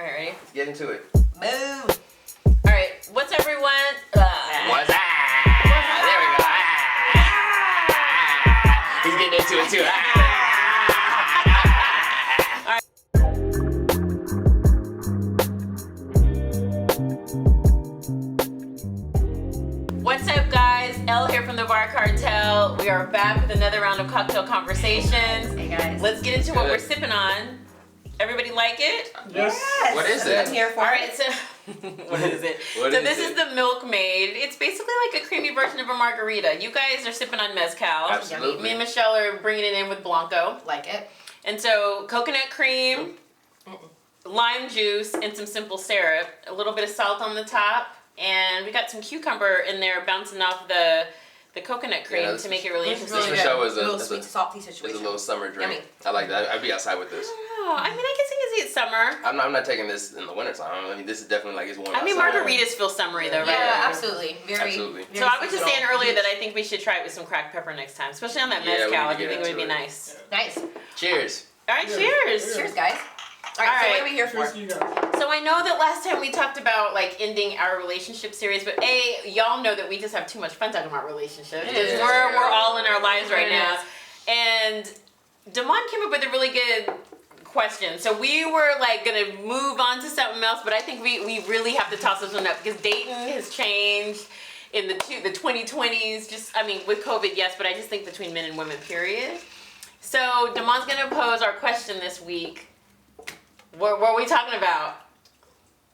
All right, ready? Let's get into it. Move. All right, what's everyone? What's that? There we go. He's getting into it too. What's up, guys? Elle here from the Bar Cartel. We are back with another round of cocktail conversations. Hey guys. Let's get into what we're sipping on. Everybody like it? Yes. What is it? I'm here for All it. right, so what is it? This is the Milk Maid. It's basically like a creamy version of a margarita. You guys are sipping on Mezcal. Absolutely. Me and Michelle are bringing it in with Blanco. Like it. And so coconut cream, lime juice, and some simple syrup. A little bit of salt on the top. And we got some cucumber in there bouncing off the coconut cream to make it really interesting. Really Michelle was a little sweet salty It's situation. a little summer drink. Yummy. I like that. I'd be outside with this. Oh, I mean, I guess I can see it's summer. I'm not taking this in the wintertime. I mean, this is definitely like it's warm I mean, outside. margaritas feel summery though, right? Yeah, absolutely. Very. Absolutely. very So I was just saying seasonal. earlier that I think we should try it with some cracked pepper next time, especially on that Yeah, we mezcal. need I to get think it would be into it. nice. Nice. Cheers. All right, cheers. Cheers, guys. All right. So right. what are we here for? Cheers to you guys. So I know that last time we talked about like ending our relationship series, but y'all know that we just have too much fun talking about relationships because Yeah. we're all in our lives right It now. is. And Damon came up with a really good question. So we were like gonna move on to something else, but I think we really have to toss this one up because dating has changed in the 2020s. Just I mean with COVID, yes, but I just think between men and women, period. So Damon's gonna pose our question this week. What are we talking about?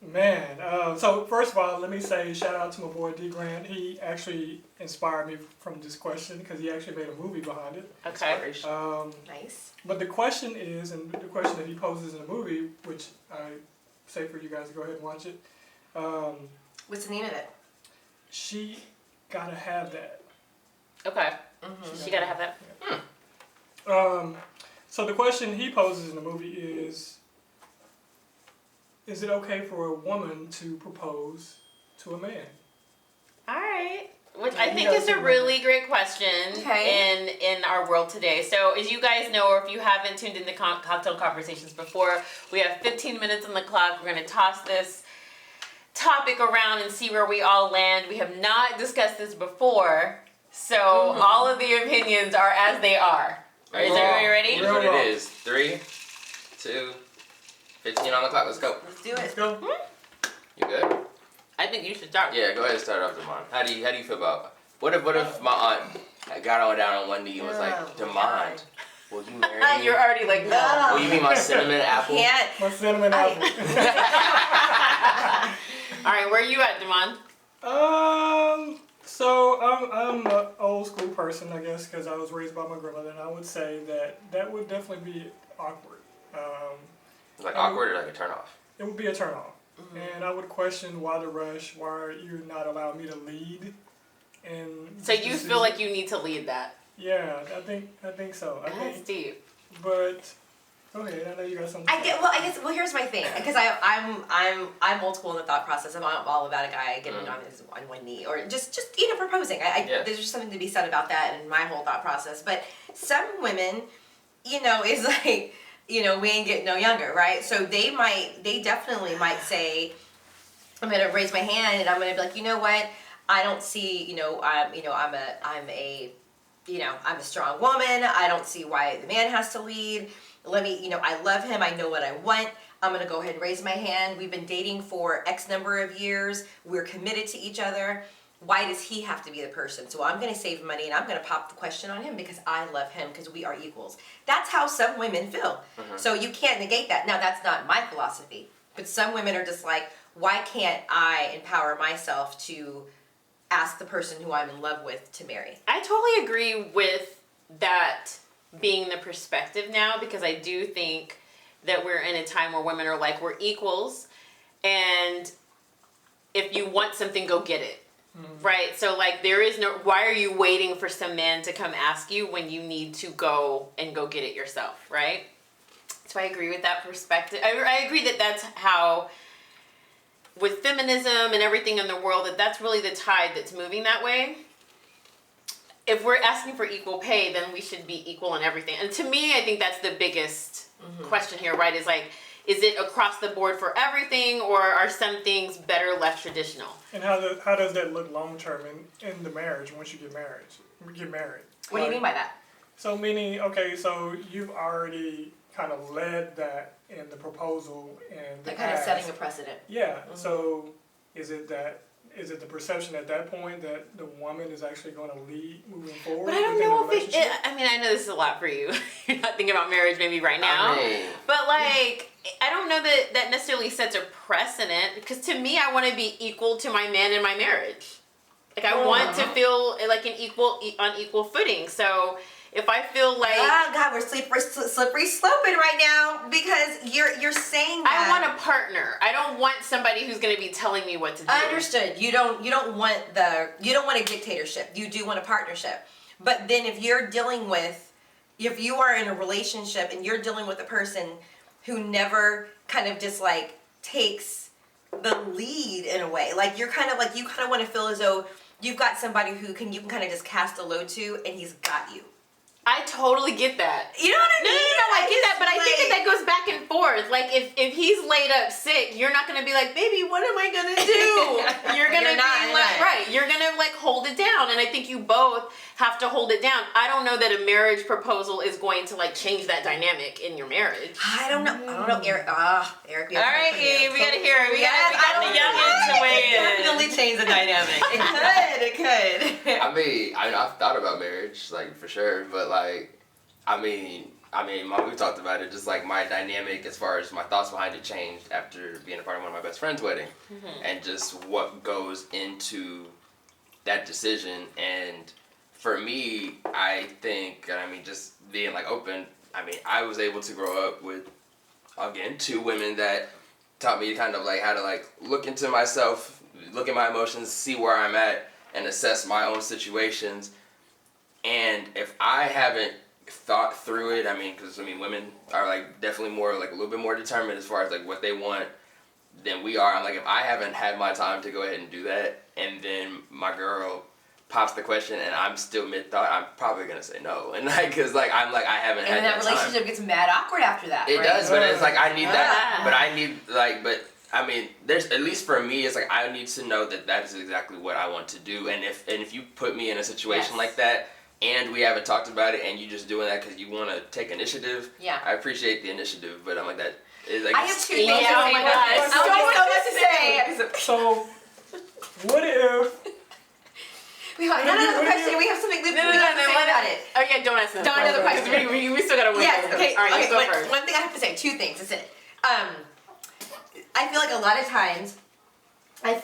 Man, so first of all, let me say shout out to my boy D Grant. He actually inspired me from this question because he actually made a movie behind it. Okay. Nice. But the question is, and the question that he poses in the movie, which I say for you guys to go ahead and watch it, What's the name of it? she gotta have that. Okay. She gotta have that. So the question he poses in the movie is it okay for a woman to propose to a man? All right. Which I You think guys is a can- really great question Okay. in our world today. So as you guys know, or if you haven't tuned into cocktail conversations before, we have 15 minutes on the clock. We're gonna toss this topic around and see where we all land. We have not discussed this before, so all of the opinions are as they are. Is everybody ready? Here's what it is. 3, 2, 15 on the clock. Let's go. Let's do Let's it. go. You good? I think you should start. Yeah, go ahead and start off, Damon. How do you feel about what if my aunt got on down on one knee and was like, Oh, Damon, God. will you marry me? You're already like, no. Will you be my cinnamon apple? Can't. My cinnamon apple. All right, where are you at, Damon? So I'm an old school person, I guess, because I was raised by my grandmother, and I would say that would definitely be awkward. Like awkward or like a turn off? It would be a turn off, and I would question why the rush, why you're not allowing me to lead. And So you feel like you need to lead that. Yeah, I think so. I That's think, deep. but go ahead. I know you got something. I guess. Well, here's my thing, because I'm old school in the thought process. I'm all about a guy getting on one knee or just proposing. Yeah. There's just something to be said about that and my whole thought process. But some women, is like, we ain't getting no younger, right? So they definitely might say, I'm gonna raise my hand and I'm gonna be like, you know what? I don't see, I'm a strong woman. I don't see why the man has to lead. Let me, I love him. I know what I want. I'm going to go ahead and raise my hand. We've been dating for X number of years. We're committed to each other. Why does he have to be the person? So I'm going to save money and I'm going to pop the question on him because I love him because we are equals. That's how some women feel. So you can't negate that. Now, that's not my philosophy. But some women are just like, why can't I empower myself to ask the person who I'm in love with to marry? I totally agree with that being the perspective now because I do think that we're in a time where women are like, we're equals, and if you want something, go get it. Right? So like there is no, why are you waiting for some man to come ask you when you need to go get it yourself, right? So I agree with that perspective. I agree that that's how, with feminism and everything in the world, that's really the tide that's moving that way. If we're asking for equal pay, then we should be equal in everything. And to me, I think that's the biggest question here, right? Is like, Is it across the board for everything, or are some things better left traditional? And how does that look long term in the marriage once you get married? What do you mean by that? So meaning, okay, so you've already kind of led that in the proposal and the Like kind of ask. setting a precedent. Yeah. So is it the perception at that point that the woman is actually going to lead moving forward? But I don't within know the if relationship? I mean, I know this is a lot for you. You're not thinking about marriage maybe right now. I mean, But like, I don't know that necessarily sets a precedent, because to me, I want to be equal to my man in my marriage. Like, I want to feel like on equal footing. So if I feel like Oh God, we're slippery sloping right now because you're saying that. I want a partner, I don't want somebody who's going to be telling me what to do. Understood. You don't want a dictatorship. You do want a partnership. But then if you are in a relationship and you're dealing with a person who never kind of just like takes the lead in a way, like you kind of want to feel as though you've got somebody you can kind of just cast a load to, and he's got you. I totally get that. You know what I mean? No, I get that, but I think that goes back and forth. Like, if he's laid up sick, you're not gonna be like, baby, what am I gonna do? You're gonna you're gonna like hold it down, and I think you both have to hold it down. I don't know that a marriage proposal is going to like change that dynamic in your marriage. I don't know, Eric. Eric. All right, Eve, we gotta hear it. We got the youngins to weigh in. Definitely change the dynamic. It could. I mean, I've thought about marriage, like, for sure, but like, I mean, Mom, we talked about it. Just like my dynamic, as far as my thoughts behind it, changed after being a part of one of my best friend's wedding, and just what goes into that decision. And for me, I think, just being like open. I was able to grow up with, again, two women that taught me kind of like how to like look into myself, look at my emotions, see where I'm at, and assess my own situations. And if I haven't thought through it, because women are like definitely more like a little bit more determined as far as like what they want than we are. I'm like, if I haven't had my time to go ahead and do that, and then my girl pops the question and I'm still mid-thought, I'm probably gonna say no. And like, cause like I haven't had that And that relationship gets mad awkward after that. It right? does, but it's like I need that. But I need there's, at least for me, it's like I need to know that is exactly what I want to do. And if you put me in a situation like that, and we haven't talked about it, and you just doing that because you want to take initiative, I appreciate the initiative, but I'm like that. Is like, I have two things. Yeah, oh my God. I have so much to say. So, what if? We have another question. We have something. We have to say about it. Oh yeah, don't ask them. Don't another question. We still gotta wait. Yes. Okay. All right, you go Okay. first. One thing I have to say. Two things. That's it. I feel like a lot of times, it's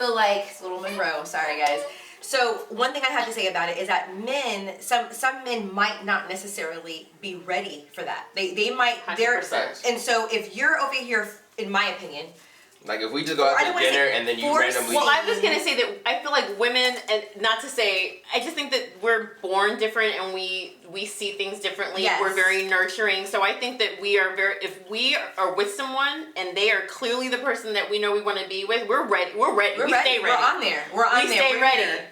Little Monroe. Sorry, guys. So one thing I have to say about it is that men, some men might not necessarily be ready for that. They might. 100%. And so if you're over here, in my opinion. Like if we just go out to dinner and then you randomly. Well, I was gonna say that I feel like women, and not to say, I just think that we're born different and we see things differently. Yes. We're very nurturing. So I think that if we are with someone and they are clearly the person that we know we want to be with, we're ready. We stay ready. We're on there. We stay ready. Here.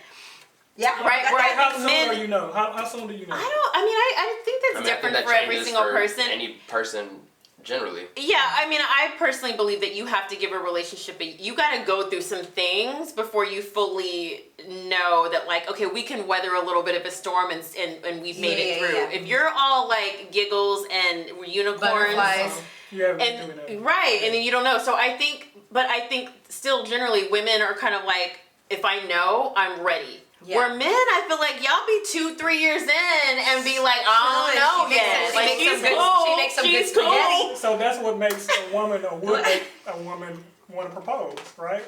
Yeah. Right. Where I How think soon men. do you know? How soon do you know? I think that's different that for every changes single for person. Any person. Generally. Yeah, I personally believe that you have to give a relationship, you got to go through some things before you fully know that, like, okay, we can weather a little bit of a storm and we've made it through. Yeah. If you're all like giggles and unicorns, right, and then you don't know. So I think still generally women are kind of like, if I know, I'm ready. Yeah. Where men, I feel like y'all be 2-3 years in and be like, I don't know yet. Like, she's cool. So that's what makes a woman or would make a woman want to propose, right?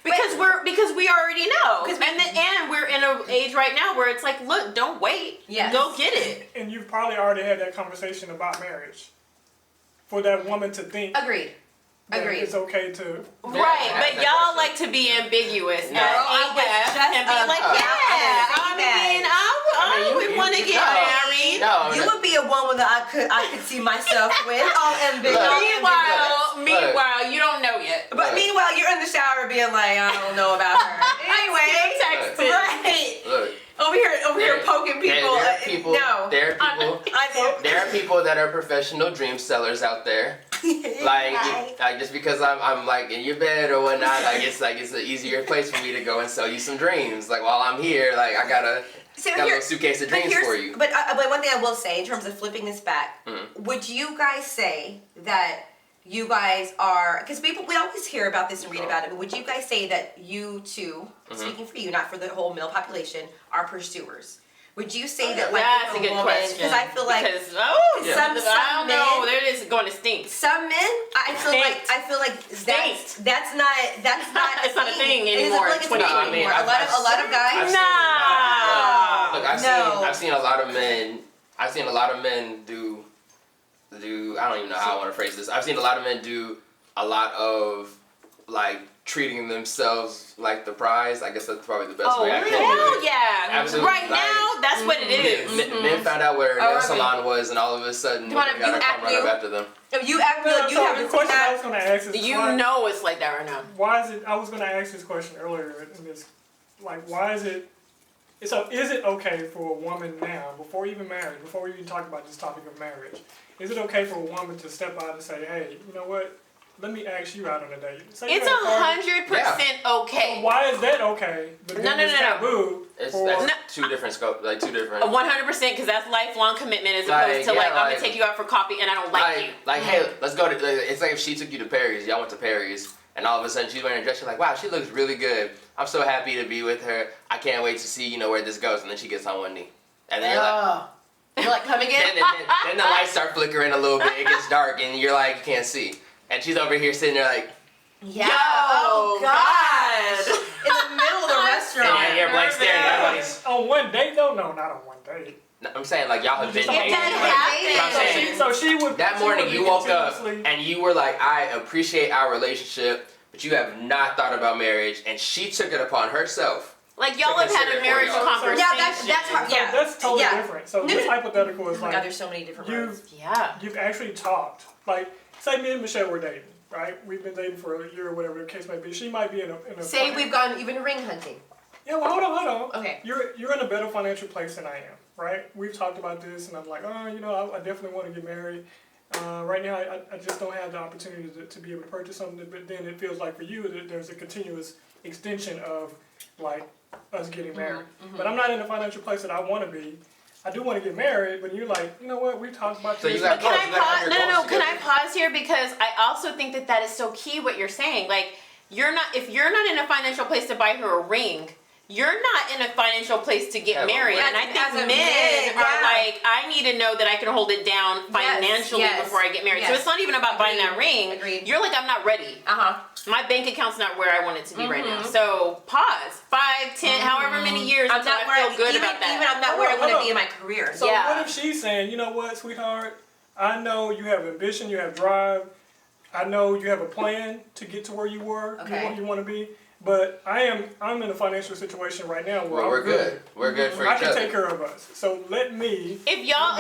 Because we already know. And we're in an age right now where it's like, look, don't wait. Yes. Go get it. And you've probably already had that conversation about marriage. For that woman to think. Agreed. It's okay to. Right, but y'all like to be ambiguous. No, I and be like, I would want to get married. No, you would be a woman that I could see myself with. All ambiguous. Meanwhile, you don't know yet. But meanwhile, you're in the shower being like, I don't know about her. Anyway, texting. Right. Look, Over here poking people. There are people. No. There are people. There are people that are professional dream sellers out there. Like just because I'm like in your bed or whatnot, it's an easier place for me to go and sell you some dreams. Like while I'm here, like I got a little suitcase of dreams for you. But one thing I will say in terms of flipping this back, would you guys say that you guys are, because we always hear about this and read about it, but would you guys say that you two, speaking for you, not for the whole male population, are pursuers? Would you say that like that's a good question? Because I feel like some I don't know, they're just going to stink. Some men, I feel like that's not it's not a thing anymore. It doesn't feel like it's a thing anymore. A lot of guys. Look, I've seen a lot of men. I've seen a lot of men do. I don't even know how I want to phrase this. I've seen a lot of men do a lot of like treating themselves like the prize. I guess that's probably the best way I can do it. Hell yeah! Absolutely. Right now, that's what it is. Men found out where their salon was, and all of a sudden, women got to come right up after them. You act like you haven't seen that. I was going to ask is, know it's like that right now. Why is it? I was going to ask this question earlier. In this, like, why is it? So, is it okay for a woman now, before even marriage, before we even talk about this topic of marriage, is it okay for a woman to step out and say, "Hey, you know what? Let me ask you out on a date." It's 100% okay. So why is that okay? But No. taboo. That's two different scopes, like two different. 100% because that's lifelong commitment as opposed to I'm gonna take you out for coffee and I don't like you. Like, hey, let's go to. It's like if she took you to Perry's, y'all went to Perry's, and all of a sudden she's wearing a dress. You're like, wow, she looks really good. I'm so happy to be with her. I can't wait to see where this goes. And then she gets on one knee, and then you're like, come again? Then the lights start flickering a little bit. It gets dark, and you're like, you can't see. And she's over here sitting there like, yeah. Oh God! In the middle of the restaurant. And you're blank staring at everybody's. On one date though? No, not on one date. I'm saying like y'all have been dating. So she would. That morning you woke up and you were like, I appreciate our relationship, but you have not thought about marriage, and she took it upon herself. Like y'all have had a marriage conversation. Yeah, that's hard. So that's totally different. So this hypothetical is like, there's so many different ways. You've actually talked. Like, say me and Michelle were dating, right? We've been dating for a year or whatever the case may be. She might be in a say we've gone even ring hunting. Yeah, well, hold on. Okay. You're in a better financial place than I am, right? We've talked about this, and I'm like, I definitely want to get married. Right now, I just don't have the opportunity to be able to purchase something. But then it feels like for you that there's a continuous extension of like us getting married. But I'm not in the financial place that I want to be. I do want to get married, but you're like, you know what? We talked about this. But can I pause? No. Can I pause here because I also think that is so key. What you're saying, like, if you're not in a financial place to buy her a ring, you're not in a financial place to get married. And I think men are like, I need to know that I can hold it down financially before I get married. So it's not even about buying that ring. Agreed. You're like, I'm not ready. My bank account's not where I want it to be right now. So pause. 5, 10, however many years until I feel good about that. Even I'm not where I want to be in my career. So what if she's saying, you know what, sweetheart? I know you have ambition, you have drive. I know you have a plan to get to where you were, you want to be. But I'm in a financial situation right now where we're good. We're good for each other. I can take care of us. So let me. If y'all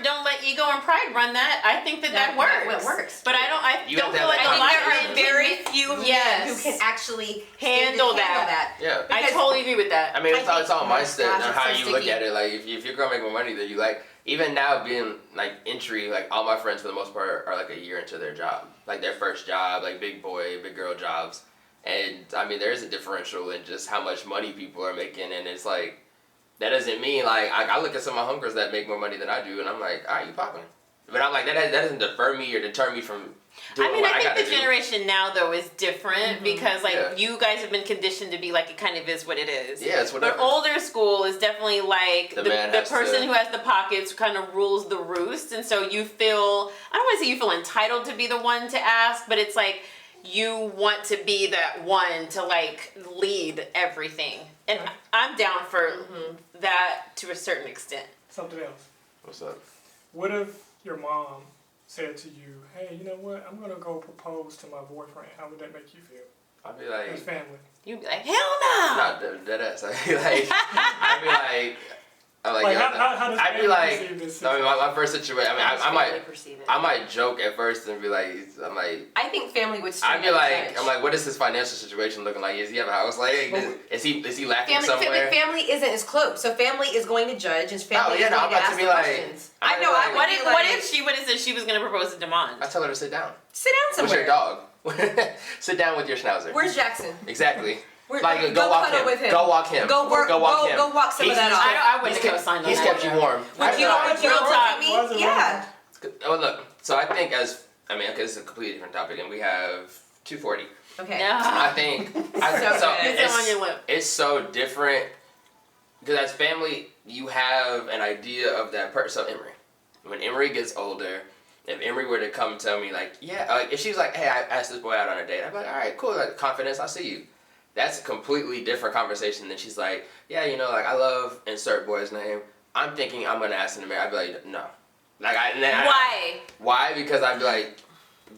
don't let ego and pride run that, I think that works. It works. But I don't feel like a lot there are of very few men who can actually handle that. Yeah. I totally agree with that. I mean, it's all mindset and how you look sticky. at it. Like if you're gonna make more money than you like. Even now being like entry, like all my friends for the most part are like a year into their job, like their first job, like big boy, big girl jobs. And I mean, there is a differential in just how much money people are making, and it's like that doesn't mean like I look at some of my homegirls that make more money than I do, and I'm like, you popping? But I'm like that doesn't defer me or deter me from doing what I think gotta the generation now though is different because you guys have been conditioned to be like it kind of is what it is. Yeah, it's whatever. But older school is definitely like the person who has the pockets kind of rules the roost, and so you feel I don't want to say you feel entitled to be the one to ask, but it's like. You want to be that one to like lead everything. And I'm down for that to a certain extent. Something else. What's up? What if your mom said to you, hey, you know what? I'm going to go propose to my boyfriend. How would that make you feel? I'd be like... His family. You'd be like, hell no! Not dead ass. I'd be like... I'm like, Like, yo, how does I'd be family like, perceive this I mean, my first situation. I mean, How does I might, family perceive it? I might joke at first and be like, I'm like. I think family would straight I'd be up like, judge. I'm like, what is his financial situation looking like? Is he have a house? Like, is he lacking somewhere? Family isn't as close, so family is going to judge, and family yeah, is no, going I'm to about to ask be the like- questions. I'm I know. about to I be would like- be What like, if she would have said she was gonna propose to Demond? I tell her to sit down. sit down Where's somewhere? your dog? Sit down with your schnauzer. Where's Jackson? Exactly. Where- Like, go go walk cuddle him. with him. Go walk him. Go work. Go walk him. Go walk some of He's- that he's off. kept- I wouldn't he's have co-signed on He's that kept you either. warm. Would you I- go real talk. with me? Why is it Yeah. Oh, look. So I think okay, this is a completely different topic, and we have 240. Okay. I think. So good. It's on your lip. It's so different because as family, you have an idea of that person. So Emery, when Emery gets older, if Emery were to come and tell me like, yeah, like if she was like, hey, I asked this boy out on a date, I'd be like, all right, cool, like confidence, I see you. That's a completely different conversation than she's like, yeah, you know, like I love insert boy's name. I'm thinking I'm gonna ask him to marry. I'd be like, no, like Why? why? Because I'd be like,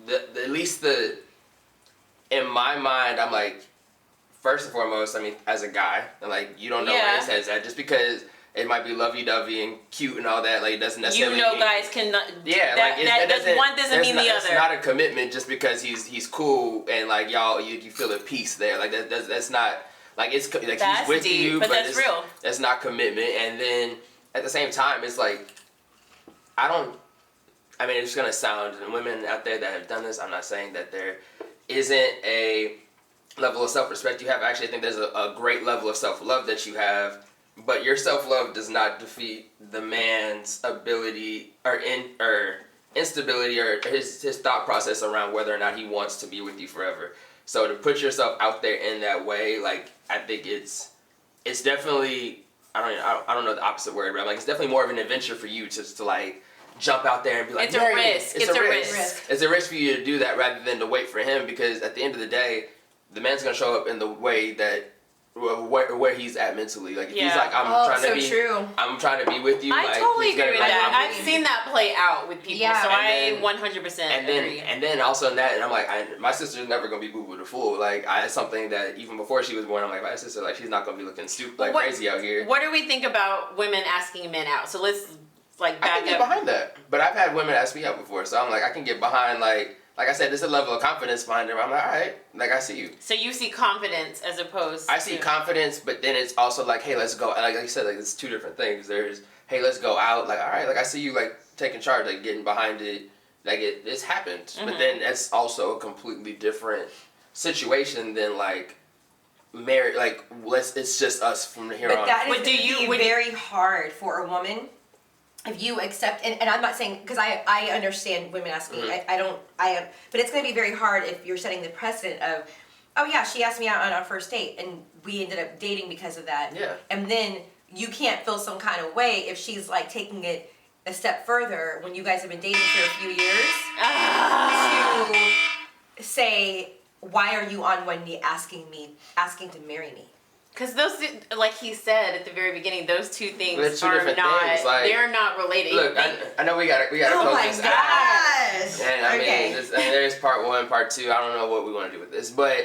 at least in my mind, I'm like, first and foremost, I mean, as a guy, I'm like, you don't know where Yeah. his head's at. Just because it might be lovey-dovey and cute and all that, like, it doesn't necessarily mean, guys cannot. yeah, that, like, that does, one doesn't mean the It's other. not a commitment just because he's cool and, like, y'all, you feel a peace there. Like, that's not, like, it's, like, That's he's with deep, you, but that's it's, real. that's not commitment. And then, at the same time, it's like, I mean, it's gonna sound, and women out there that have done this, I'm not saying that there isn't a level of self-respect you have. Actually, I think there's a great level of self-love that you have, but your self-love does not defeat the man's ability or instability or his thought process around whether or not he wants to be with you forever. So to put yourself out there in that way, like, I think it's definitely, I don't know the opposite word, but I'm like, it's definitely more of an adventure for you to like jump out there and be like, It's a marry me. risk. It's a risk. It's a risk for you to do that rather than to wait for him, because at the end of the day, the man's gonna show up in the way that where he's at mentally. Like if he's Yeah. like, I'm trying to be with you. I like, totally he's gonna agree be with like, that. I'm I've seen that play out with people, Yeah. so And I then- 100% agree. and then also in that, and I'm like, my sister's never gonna be boo-boo the fool. Like it's something that even before she was born, I'm like, my sister, like she's not gonna be looking stupid like What- crazy out here. What do we think about women asking men out? So let's like I back can get up. behind that, but I've had women ask me out before, so I'm like, I can get behind like I said, there's a level of confidence behind it. I'm like, all right, like I see you. So you see confidence as opposed I see to... confidence, but then it's also like, hey, let's go. Like you said, like it's two different things. There's, hey, let's go out. Like, all right, like I see you like taking charge, like getting behind it. Like it's happened, but then it's also a completely different situation than like married. Like it's just us from here But on. that is But do gonna you- be would you- very hard for a woman if you accept, and I'm not saying, because I understand women ask me, but it's going to be very hard if you're setting the precedent of, oh yeah, she asked me out on our first date and we ended up dating because of that. Yeah. And then you can't feel some kind of way if she's like taking it a step further when you guys have been dating for a few years to say, why are you on one knee asking to marry me? Because those, like he said at the very beginning, those two things They're two are different not, things, like- they're not related. Look, I know we gotta Oh close my this out. gosh! And I Okay. mean, there's part one, part two. I don't know what we want to do with this, but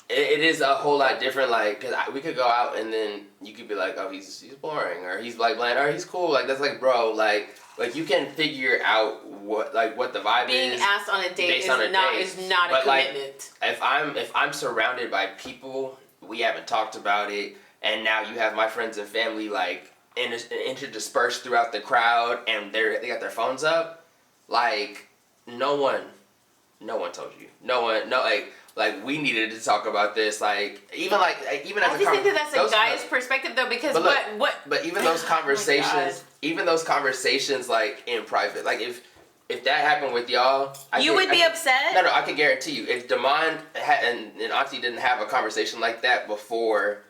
it is a whole lot different. Like, cause we could go out and then you could be like, oh, he's boring, or he's like bland, or he's cool. Like that's like, bro, like you can figure out what the vibe Being is. asked on a date based is on a not date. is not a But, like, commitment. If I'm surrounded by people, we haven't talked about it, and now you have my friends and family like interdispersed throughout the crowd, and they got their phones up, like no one told you, like we needed to talk about this, like even as I just think that's a guy's perspective though, because but look, what But even those Oh my conversations, like in private, like if that happened with y'all, you would be upset. No, I can guarantee you, if Damon and Auntie didn't have a conversation like that before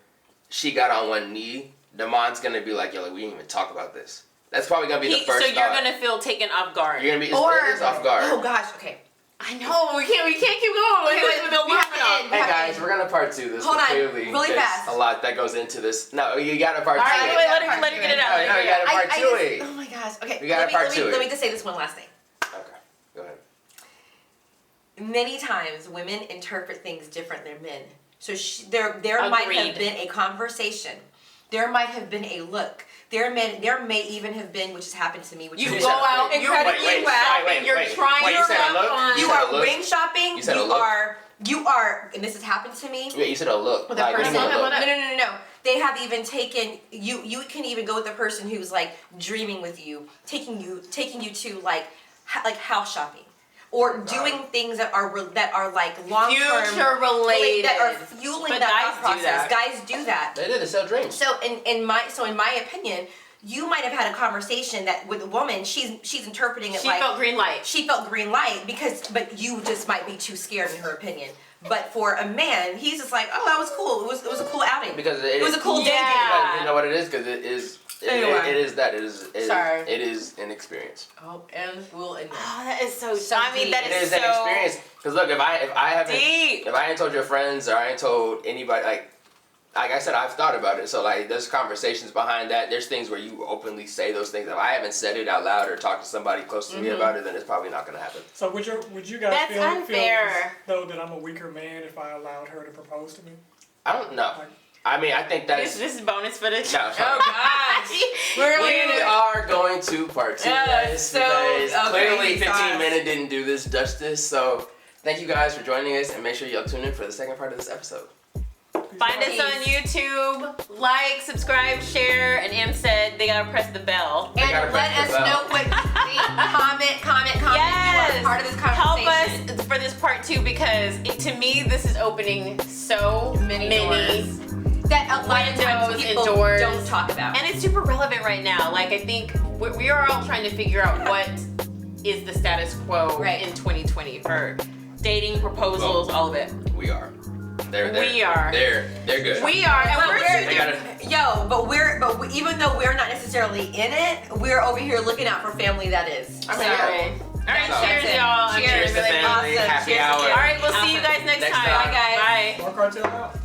she got on one knee, Damon's gonna be like, yo, like, we didn't even talk about this. That's probably gonna be the first So you're thought. gonna feel taken off guard. You're gonna be it is off guard. Oh gosh, okay. I know we can't keep going. Wait, we have to end. Hey guys, we're gonna part two this. Hold on, clearly, really there's fast. a lot that goes into this. No, you got to part All two. right, it. wait, let her get it out. No, you gotta part two it. Oh my gosh. Okay. We gotta part two let me it. just say this one last thing. Okay, go ahead. Many times women interpret things different than men. So there might have Agreed. been a conversation There might have been a look. There may even have been, which has happened to me, which You is go out, you're incredibly shopping, you're trying Wait, to you said a look? on. You said a are look? ring shopping. You said a look? You are, and this has happened to me. Yeah, you said a look. With a Like, what do you person. mean a look? No. They have even taken you. You can even go with the person who's like dreaming with you, taking you to like house shopping, or doing things that are like long term, Future related. that are fueling But that thought guys do process. that. Guys do that. They did to sell dreams. So in my opinion, you might have had a conversation that with a woman, she's interpreting it She like felt green light. she felt green light but you just might be too scared in her opinion. But for a man, he's just like, oh, that was cool. It was a cool outing. Because it was a cool day. Yeah. Because you know what it is? Because it is. Anyway. It is that. It is. Sorry. It is an experience. Oh, and we'll admit. Oh, that is so. So I mean, deep. that It is is so an experience. Because look, if I haven't deep. if I ain't told your friends or I ain't told anybody like I said, I've thought about it. So like, there's conversations behind that. There's things where you openly say those things. If I haven't said it out loud or talked to somebody close to me about it, then it's probably not gonna happen. So would you guys That's feel unfair. though that I'm a weaker man if I allowed her to propose to me? I don't know. I mean, I think This that's. is bonus footage. No, Oh gosh. We are going to part 2 Yeah, guys, so because clearly crazy 15 sauce. minutes didn't do this justice. So thank you guys for joining us, and make sure y'all tune in for the second part of this episode. Find us on YouTube. Like, subscribe, share. And Em said they gotta press the bell. gotta And press let the us bell. know what you think. Comment. Yes. You are part of this Help conversation. us for this part 2 because to me this is opening so Many many. doors. That a lot of times Windows people and doors. don't talk about. And it's super relevant right now. Like, I think we are all trying to figure out what is the status quo Right. in 2020 for dating, proposals, all of it. We are. They're good. We are, and But we're even though we're not necessarily in it, we're over here looking out for family that is. I mean, sorry. yeah. All right, So- cheers, That's it. y'all. I'm Cheers to really family. Awesome. Happy Cheers. hour. All right, we'll see you Awesome. guys next Next time. time. Bye, guys. Bye. More cartel out.